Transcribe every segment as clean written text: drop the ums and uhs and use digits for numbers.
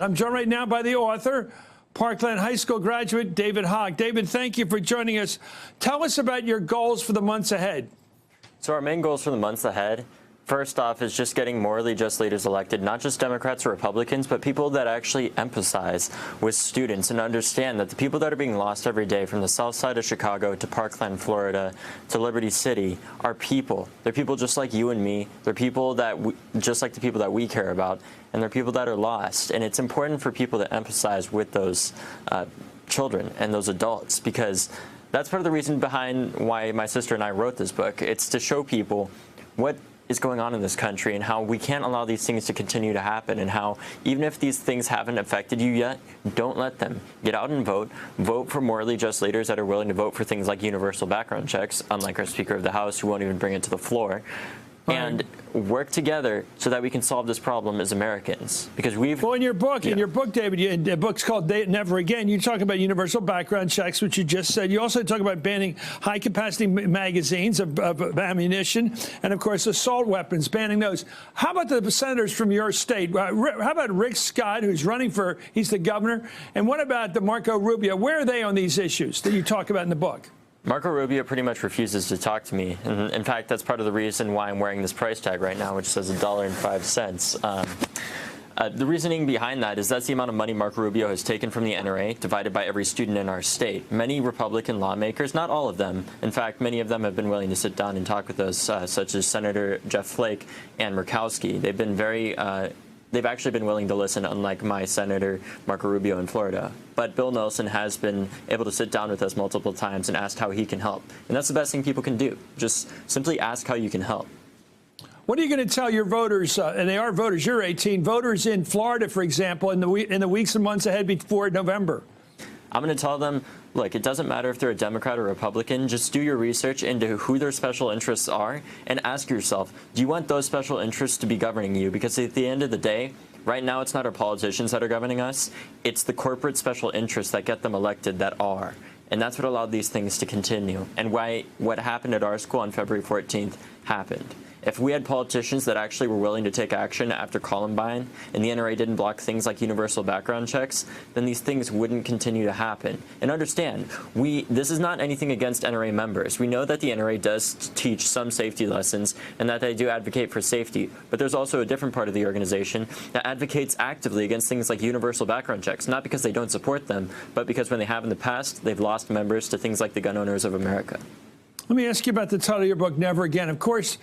I'm joined right now by the author, Parkland High School graduate, David Hogg. David, thank you for joining us. Tell us about your goals for the months ahead. So our main goals for the months ahead, first off, is just getting morally just leaders elected, not just Democrats or Republicans, but people that actually empathize with students and understand that the people that are being lost every day from the south side of Chicago to Parkland, Florida, to Liberty City are people. They're people just like you and me. They're people that just like the people that we care about, and they're people that are lost. And it's important for people to empathize with those children and those adults, because that's part of the reason behind why my sister and I wrote this book. It's to show people what is going on in this country and how we can't allow these things to continue to happen, and how even if these things haven't affected you yet, don't let them. Get out and vote. Vote for morally just leaders that are willing to vote for things like universal background checks, unlike our Speaker of the House, who won't even bring it to the floor. And work together so that we can solve this problem as Americans. Because we've... Well, in your book, David, the book's called Never Again. You talk about universal background checks, which you just said. You also talk about banning high-capacity magazines of ammunition and, of course, assault weapons, banning those. How about the senators from your state? How about Rick Scott, who's running for, he's the governor? And what about the Marco Rubio? Where are they on these issues that you talk about in the book? Marco Rubio pretty much refuses to talk to me. And in fact, that's part of the reason why I'm wearing this price tag right now, which says $1.05. The reasoning behind that is that's the amount of money Marco Rubio has taken from the NRA, divided by every student in our state. Many Republican lawmakers, not all of them, in fact, many of them have been willing to sit down and talk with us, such as Senator Jeff Flake and Murkowski. They've been very... They've actually been willing to listen, unlike my Senator Marco Rubio in Florida. But Bill Nelson has been able to sit down with us multiple times and ask how he can help. And that's the best thing people can do. Just simply ask how you can help. What are you going to tell your voters, and they are voters, you're 18, voters in Florida, for example, in the weeks and months ahead before November? I'm going to tell them, look, it doesn't matter if they're a Democrat or Republican. Just do your research into who their special interests are and ask yourself, do you want those special interests to be governing you? Because at the end of the day, right now it's not our politicians that are governing us. It's the corporate special interests that get them elected that are. And that's what allowed these things to continue, and why what happened at our school on February 14th happened. If we had politicians that actually were willing to take action after Columbine, and the NRA didn't block things like universal background checks, then these things wouldn't continue to happen. And understand, this is not anything against NRA members. We know that the NRA does teach some safety lessons and that they do advocate for safety, but there's also a different part of the organization that advocates actively against things like universal background checks, not because they don't support them, but because when they have in the past, they've lost members to things like the Gun Owners of America. Let me ask you about the title of your book, Never Again. Of course,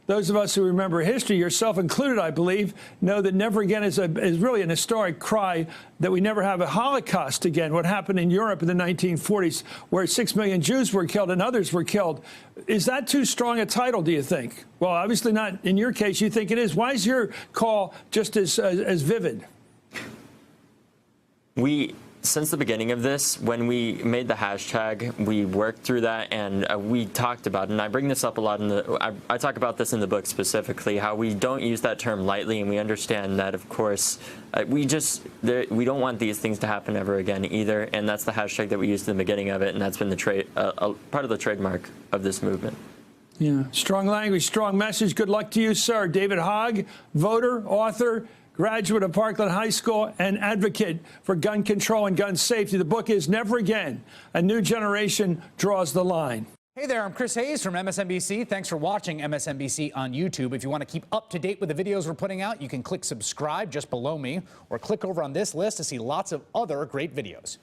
those of us who remember history, yourself included, I believe, know that never again is really an historic cry that we never have a Holocaust again. What happened in Europe in the 1940s, where 6 million Jews were killed and others were killed. Is that too strong a title, do you think? Well, obviously not in your case. You think it is. Why is your call just as vivid? Since the beginning of this, when we made the hashtag, we worked through that, and we talked about it. And I bring this up a lot I talk about this in the book specifically, how we don't use that term lightly, and we understand that, of course, we don't want these things to happen ever again either. And that's the hashtag that we used in the beginning of it, and that's been the part of the trademark of this movement. Yeah, strong language, strong message. Good luck to you, sir. David Hogg, voter, author, graduate of Parkland High School, and advocate for gun control and gun safety. The book is Never Again. A New Generation Draws the Line. Hey there, I'm Chris Hayes from MSNBC. Thanks for watching MSNBC on YouTube. If you want to keep up to date with the videos we're putting out, you can click subscribe just below me, or click over on this list to see lots of other great videos.